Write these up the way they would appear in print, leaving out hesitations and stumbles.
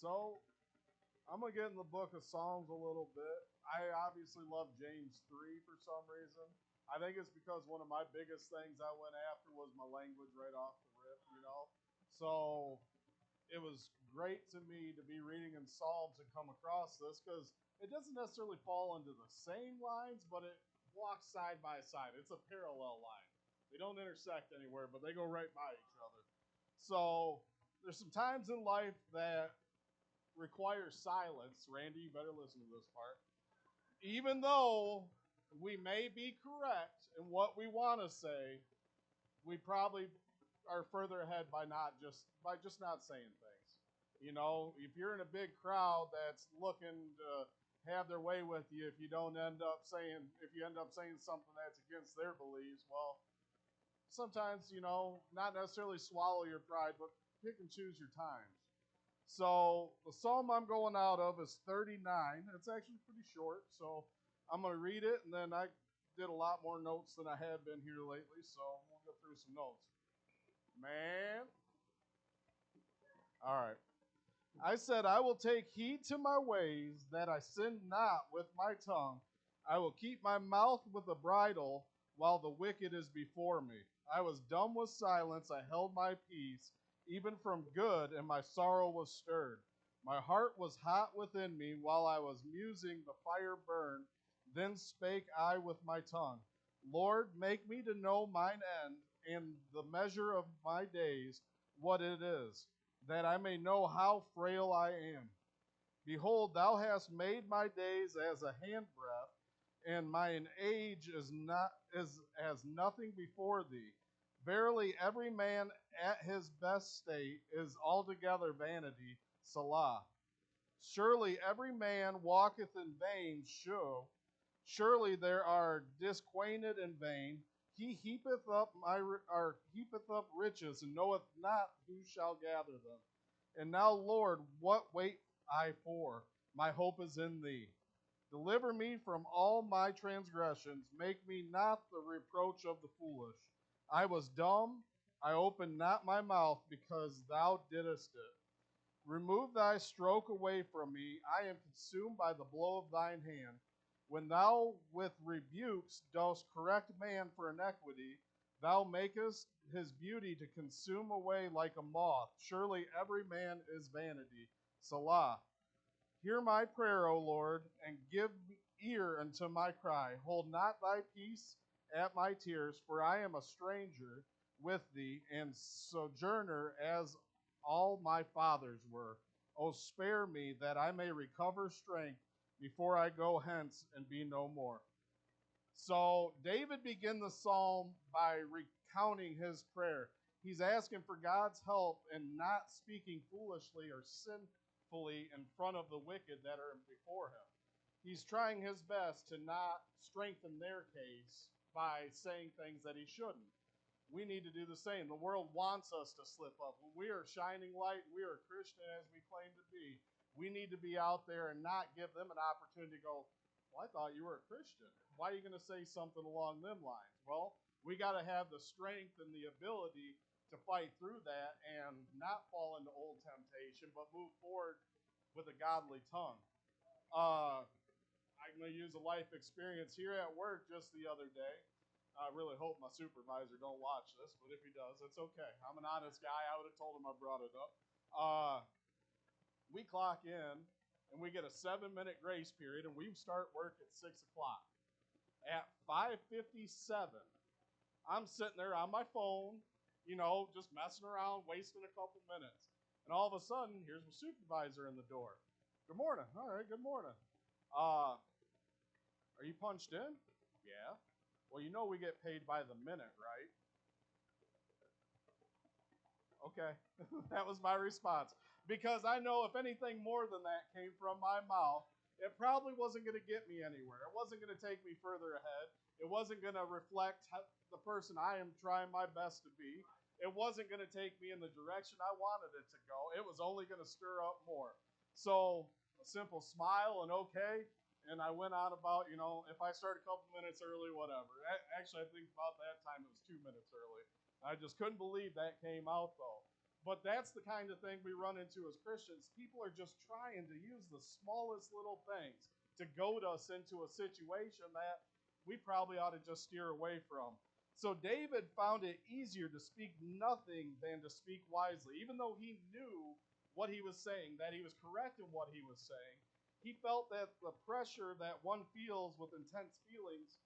So, I'm going to get in the book of Psalms a little bit. I obviously love James 3 for some reason. I think it's because one of my biggest things I went after was my language right off the rip. So, it was great to me to be reading in Psalms and come across this because it doesn't necessarily fall into the same lines, but it walks side by side. It's a parallel line. They don't intersect anywhere, but they go right by each other. So there's some times in life that require silence. Randy, you better listen to this part. Even though we may be correct in what we want to say, we probably are further ahead by just not saying things. If you're in a big crowd that's looking to have their way with you, if you end up saying something that's against their beliefs, well, sometimes, not necessarily swallow your pride, but pick and choose your times. So the psalm I'm going out of is 39. It's actually pretty short, so I'm going to read it, and then I did a lot more notes than I had been here lately, so we'll go through some notes. Man. All right. I said, I will take heed to my ways, that I sin not with my tongue. I will keep my mouth with a bridle, while the wicked is before me. I was dumb with silence, I held my peace, even from good, and my sorrow was stirred. My heart was hot within me, while I was musing, the fire burned. Then spake I with my tongue. Lord, make me to know mine end, and the measure of my days, what it is, that I may know how frail I am. Behold, thou hast made my days as a handbreadth, and mine age is as nothing before thee. Verily, every man at his best state is altogether vanity. Selah. Surely every man walketh in vain. Surely there are disquieted in vain. He heapeth up riches, and knoweth not who shall gather them. And now, Lord, what wait I for? My hope is in thee. Deliver me from all my transgressions. Make me not the reproach of the foolish. I was dumb, I opened not my mouth, because thou didst it. Remove thy stroke away from me. I am consumed by the blow of thine hand. When thou with rebukes dost correct man for iniquity, thou makest his beauty to consume away like a moth. Surely every man is vanity. Selah. Hear my prayer, O Lord, and give ear unto my cry. Hold not thy peace at my tears, for I am a stranger with thee, and sojourner as all my fathers were. O spare me, that I may recover strength before I go hence and be no more. So David began the psalm by recounting his prayer. He's asking for God's help in not speaking foolishly or sinfully in front of the wicked that are before him. He's trying his best to not strengthen their case by saying things that he shouldn't. We need to do the same. The world wants us to slip up. When we are shining light, we are Christian as we claim to be. We need to be out there and not give them an opportunity to go, well, I thought you were a Christian. Why are you going to say something along them lines? Well, we got to have the strength and the ability to fight through that and not fall into old temptation, but move forward with a godly tongue. I'm going to use a life experience here at work just the other day. I really hope my supervisor don't watch this, but if he does, it's okay. I'm an honest guy. I would have told him I brought it up. We clock in, and we get a 7-minute grace period, and we start work at 6 o'clock. At 5:57, I'm sitting there on my phone, just messing around, wasting a couple minutes. And all of a sudden, here's my supervisor in the door. Good morning. All right, good morning. Are you punched in? Yeah. Well, we get paid by the minute, right? Okay. That was my response. Because I know if anything more than that came from my mouth, it probably wasn't going to get me anywhere. It wasn't going to take me further ahead. It wasn't going to reflect the person I am trying my best to be. It wasn't going to take me in the direction I wanted it to go. It was only going to stir up more. So a simple smile and okay. And I went on about, if I start a couple minutes early, whatever. Actually, I think about that time it was 2 minutes early. I just couldn't believe that came out, though. But that's the kind of thing we run into as Christians. People are just trying to use the smallest little things to goad us into a situation that we probably ought to just steer away from. So David found it easier to speak nothing than to speak wisely. Even though he knew what he was saying, that he was correct in what he was saying, he felt that the pressure that one feels with intense feelings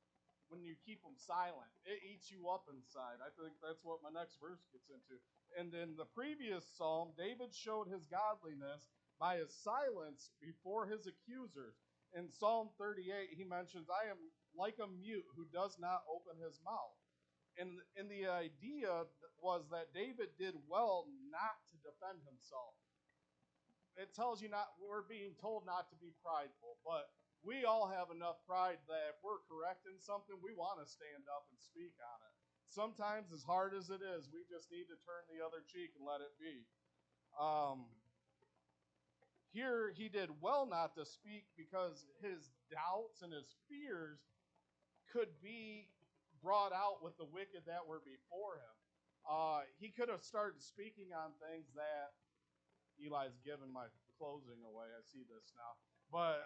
when you keep them silent, it eats you up inside. I think that's what my next verse gets into. And in the previous psalm, David showed his godliness by his silence before his accusers. In Psalm 38, he mentions, I am like a mute who does not open his mouth. And the idea was that David did well not to defend himself. It tells you not, we're being told not to be prideful, but we all have enough pride that if we're correct in something, we want to stand up and speak on it. Sometimes, as hard as it is, we just need to turn the other cheek and let it be. Here, he did well not to speak because his doubts and his fears could be brought out with the wicked that were before him. He could have started speaking on things that Eli's giving my closing away. I see this now. But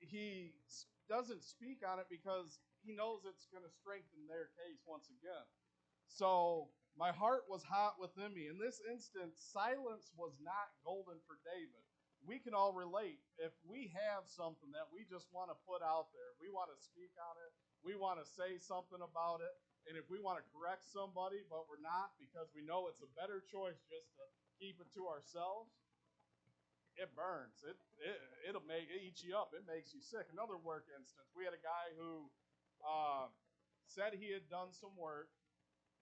he doesn't speak on it because he knows it's going to strengthen their case once again. So my heart was hot within me. In this instance, silence was not golden for David. We can all relate. If we have something that we just want to put out there, we want to speak on it, we want to say something about it, and if we want to correct somebody, but we're not because we know it's a better choice just to keep it to ourselves, it burns. It'll eat you up. It makes you sick. Another work instance, we had a guy who said he had done some work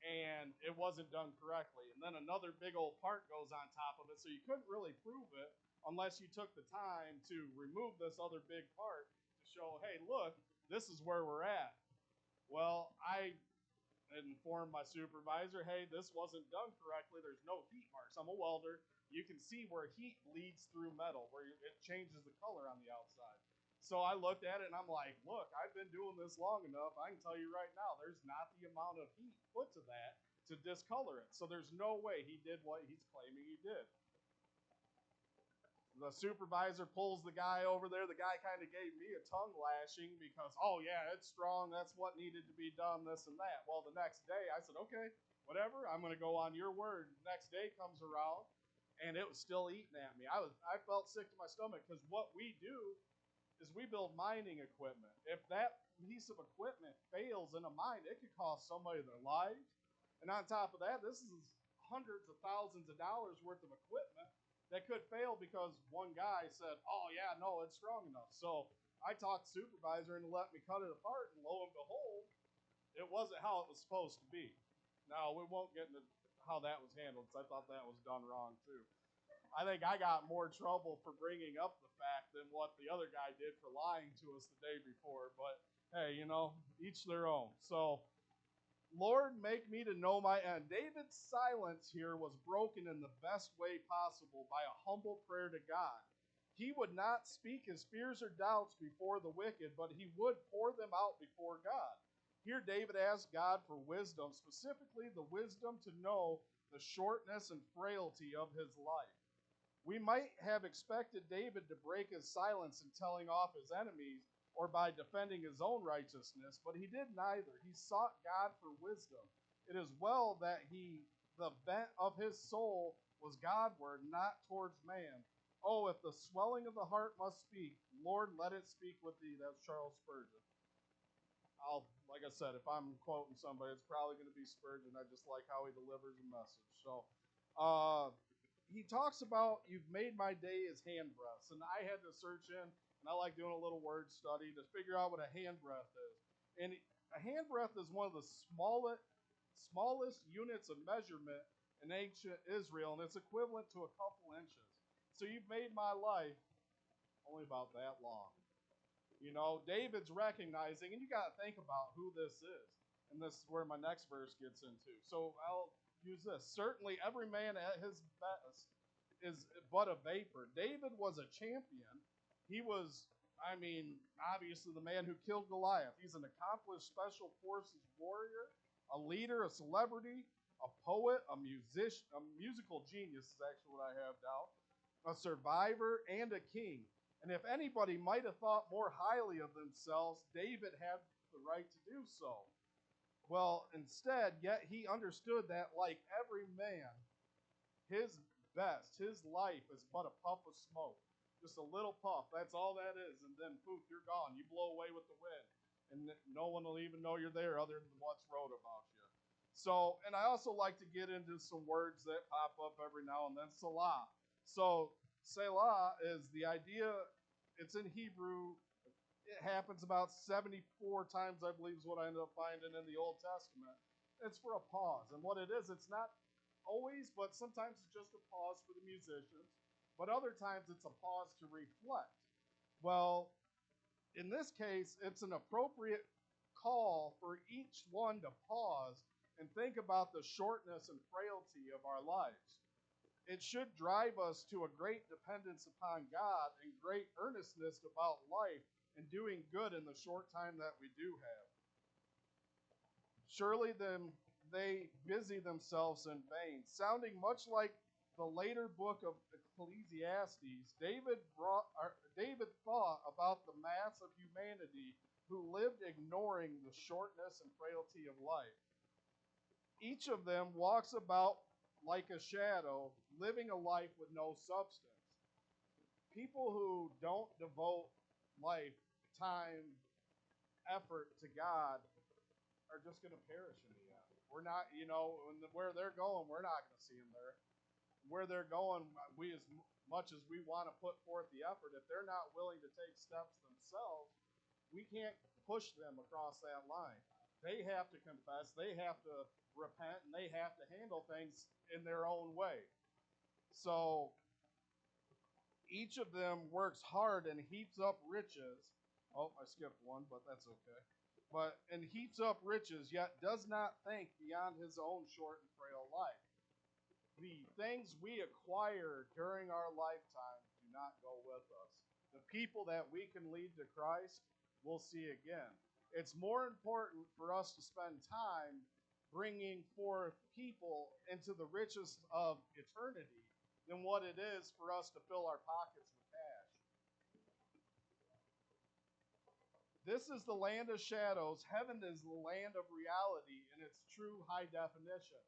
and it wasn't done correctly. And then another big old part goes on top of it, so you couldn't really prove it unless you took the time to remove this other big part to show, hey, look, this is where we're at. Well, I informed my supervisor, hey, this wasn't done correctly. There's no heat marks. I'm a welder. You can see where heat bleeds through metal, where it changes the color on the outside. So I looked at it and I'm like, look, I've been doing this long enough. I can tell you right now, there's not the amount of heat put to that to discolor it. So there's no way he did what he's claiming he did. The supervisor pulls the guy over there. The guy kind of gave me a tongue lashing because, oh, yeah, it's strong. That's what needed to be done, this and that. Well, the next day I said, okay, whatever. I'm going to go on your word. The next day comes around, and it was still eating at me. I felt sick to my stomach because what we do is we build mining equipment. If that piece of equipment fails in a mine, it could cost somebody their lives. And on top of that, this is hundreds of thousands of dollars worth of equipment that could fail because one guy said, oh, yeah, no, it's strong enough. So I talked to the supervisor and let me cut it apart, and lo and behold, it wasn't how it was supposed to be. Now, we won't get into how that was handled because I thought that was done wrong, too. I think I got more trouble for bringing up the fact than what the other guy did for lying to us the day before. But, hey, each their own. So, Lord, make me to know my end. David's silence here was broken in the best way possible by a humble prayer to God. He would not speak his fears or doubts before the wicked, but he would pour them out before God. Here, David asked God for wisdom, specifically the wisdom to know the shortness and frailty of his life. We might have expected David to break his silence in telling off his enemies or by defending his own righteousness, but he did neither. He sought God for wisdom. It is well that the bent of his soul was Godward, not towards man. Oh, if the swelling of the heart must speak, Lord, let it speak with thee. That's Charles Spurgeon. Like I said, if I'm quoting somebody, it's probably going to be Spurgeon. I just like how he delivers a message. So, he talks about, you've made my day as handbreadths. And I had to search in, and I like doing a little word study to figure out what a handbreadth is. And a handbreadth is one of the smallest units of measurement in ancient Israel, and it's equivalent to a couple inches. So you've made my life only about that long. David's recognizing, and you got to think about who this is. And this is where my next verse gets into. So I'll use this. Certainly every man at his best is but a vapor. David was a champion. He was, obviously the man who killed Goliath. He's an accomplished special forces warrior, a leader, a celebrity. a poet, a musician, a musical genius is actually what I have down, a survivor, and a king. And if anybody might have thought more highly of themselves, David had the right to do so. Well, instead, yet he understood that, like every man, his best, his life is but a puff of smoke. Just a little puff. That's all that is. And then, poof, you're gone. You blow away with the wind. And no one will even know you're there other than what's wrote about you. So, and I also like to get into some words that pop up every now and then. Salah. So, Selah is the idea, it's in Hebrew. It happens about 74 times, I believe, is what I ended up finding in the Old Testament. It's for a pause. And what it is, it's not always, but sometimes it's just a pause for the musicians. But other times it's a pause to reflect. Well, in this case, it's an appropriate call for each one to pause and think about the shortness and frailty of our lives. It should drive us to a great dependence upon God and great earnestness about life and doing good in the short time that we do have. Surely then they busy themselves in vain. Sounding much like the later book of Ecclesiastes, David thought about the mass of humanity who lived ignoring the shortness and frailty of life. Each of them walks about like a shadow, living a life with no substance. People who don't devote life, time, effort to God are just going to perish in the end. We're not, where they're going, we're not going to see them there. Where they're going, we as much as we want to put forth the effort, if they're not willing to take steps themselves, we can't push them across that line. They have to confess, they have to repent, and they have to handle things in their own way. So each of them works hard and heaps up riches. Oh, I skipped one, but that's okay. And heaps up riches, yet does not think beyond his own short and frail life. The things we acquire during our lifetime do not go with us. The people that we can lead to Christ, we'll see again. It's more important for us to spend time bringing forth people into the riches of eternity than what it is for us to fill our pockets with cash. This is the land of shadows. Heaven is the land of reality in its true high definition.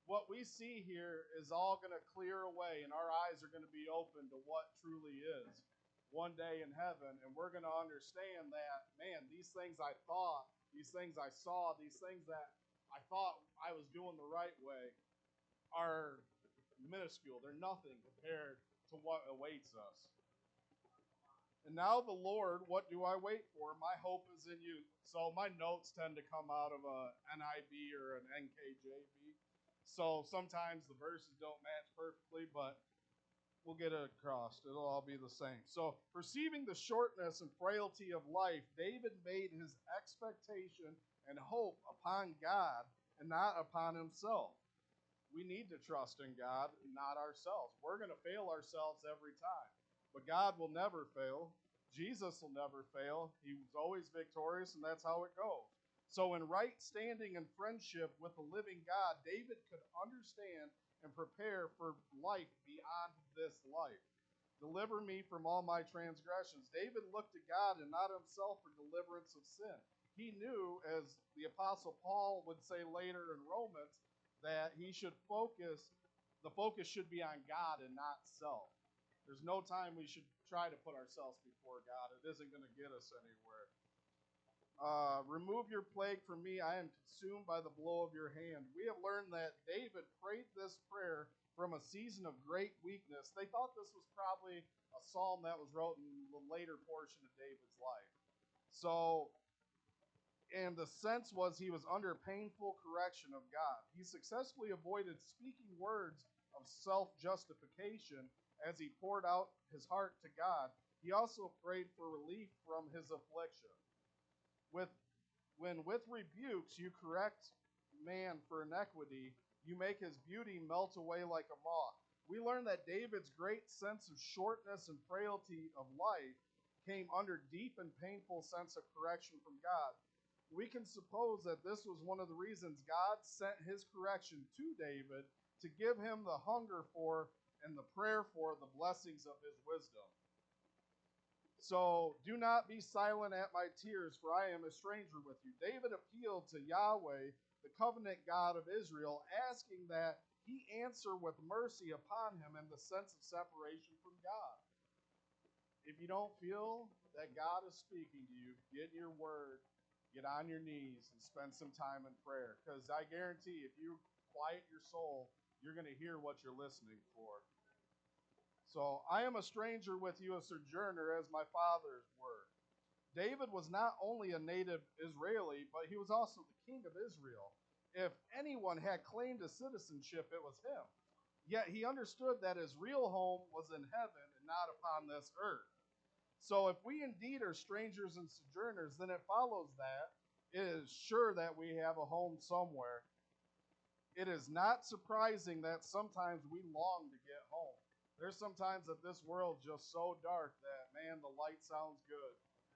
What we see here is all going to clear away, and our eyes are going to be open to what truly is one day in heaven. And we're going to understand that, man, these things I thought, these things I saw, these things that I thought I was doing the right way are minuscule. They're nothing compared to what awaits us. And now the Lord, what do I wait for? My hope is in you. So my notes tend to come out of a NIV or an NKJV. So sometimes the verses don't match perfectly, but we'll get it across. It'll all be the same. So, perceiving the shortness and frailty of life, David made his expectation and hope upon God and not upon himself. We need to trust in God and not ourselves. We're going to fail ourselves every time, but God will never fail. Jesus will never fail. He was always victorious, and that's how it goes. So, in right standing and friendship with the living God, David could understand and prepare for life beyond this life. Deliver me from all my transgressions. David looked to God and not himself for deliverance of sin. He knew, as the Apostle Paul would say later in Romans, that the focus should be on God and not self. There's no time we should try to put ourselves before God. It isn't going to get us anywhere. Remove your plague from me. I am consumed by the blow of your hand. We have learned that David prayed this prayer from a season of great weakness. They thought this was probably a psalm that was wrote in the later portion of David's life. So, and the sense was he was under painful correction of God. He successfully avoided speaking words of self-justification as he poured out his heart to God. He also prayed for relief from his affliction. When with rebukes you correct man for iniquity, you make his beauty melt away like a moth. We learn that David's great sense of shortness and frailty of life came under deep and painful sense of correction from God. We can suppose that this was one of the reasons God sent his correction to David to give him the hunger for and the prayer for the blessings of his wisdom. So do not be silent at my tears, for I am a stranger with you. David appealed to Yahweh, the covenant God of Israel, asking that he answer with mercy upon him in the sense of separation from God. If you don't feel that God is speaking to you, get in your word, get on your knees, and spend some time in prayer. Because I guarantee if you quiet your soul, you're going to hear what you're listening for. So, I am a stranger with you, a sojourner, as my fathers were. David was not only a native Israeli, but he was also the king of Israel. If anyone had claimed a citizenship, it was him. Yet he understood that his real home was in heaven and not upon this earth. So if we indeed are strangers and sojourners, then it follows that it is sure that we have a home somewhere. It is not surprising that sometimes we long to get home. There's sometimes that this world's just so dark that, man, the light sounds good.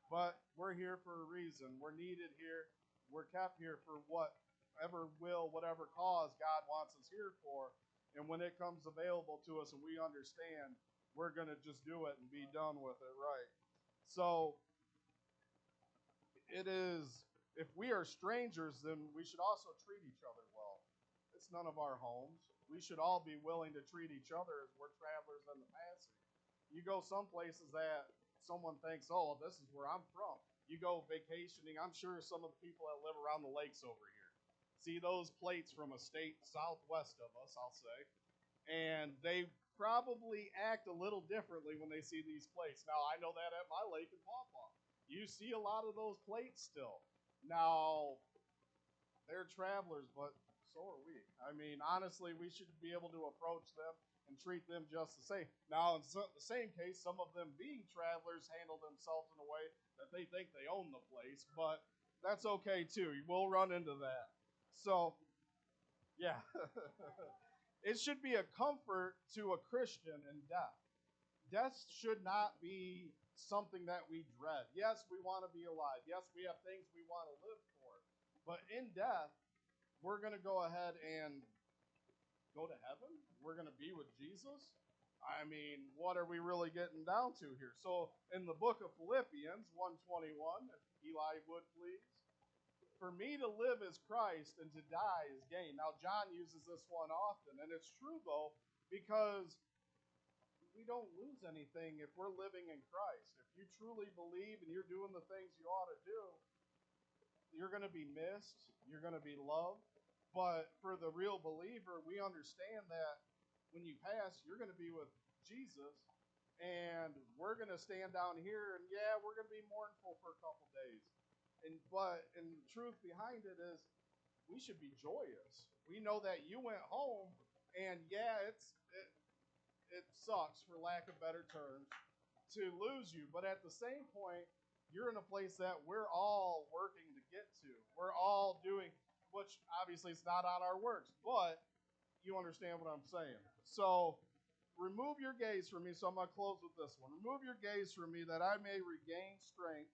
But we're here for a reason. We're needed here. We're kept here for whatever cause God wants us here for. And when it comes available to us and we understand, we're going to just do it and be done with it, right? So it is, if we are strangers, then we should also treat each other well. It's none of our homes. We should all be willing to treat each other as we're travelers in the passing. You go some places that someone thinks, oh, this is where I'm from. You go vacationing, I'm sure some of the people that live around the lakes over here see those plates from a state southwest of us, I'll say, and they probably act a little differently when they see these plates. Now, I know that at my lake in Pawpaw. You see a lot of those plates still. Now, they're travelers, but so are we. I mean, honestly, we should be able to approach them and treat them just the same. Now, in the same case, some of them being travelers handle themselves in a way that they think they own the place, but that's okay too. We'll run into that. So, yeah. It should be a comfort to a Christian in death. Death should not be something that we dread. Yes, we want to be alive. Yes, we have things we want to live for. But in death, we're going to go ahead and go to heaven. We're going to be with Jesus. I mean, what are we really getting down to here? So in the book of Philippians 1:21, if Eli would please. For me to live is Christ and to die is gain. Now, John uses this one often, and it's true, though, because we don't lose anything if we're living in Christ. If you truly believe and you're doing the things you ought to do, you're going to be missed. You're going to be loved. But for the real believer, we understand that when you pass, you're going to be with Jesus, and we're going to stand down here, and yeah, we're going to be mournful for a couple days. But the truth behind it is we should be joyous. We know that you went home, and yeah, it sucks, for lack of better terms, to lose you. But at the same point, you're in a place that we're all working to get to. We're all doing, which obviously it's not on our works, but you understand what I'm saying. So remove your gaze from me. So I'm going to close with this one. Remove your gaze from me that I may regain strength,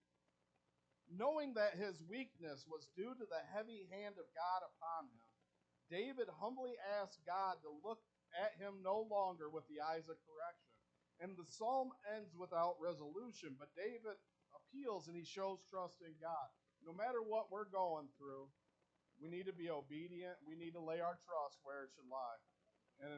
knowing that his weakness was due to the heavy hand of God upon him. David humbly asked God to look at him no longer with the eyes of correction. And the psalm ends without resolution, but David appeals and he shows trust in God. No matter what we're going through, we need to be obedient. We need to lay our trust where it should lie. And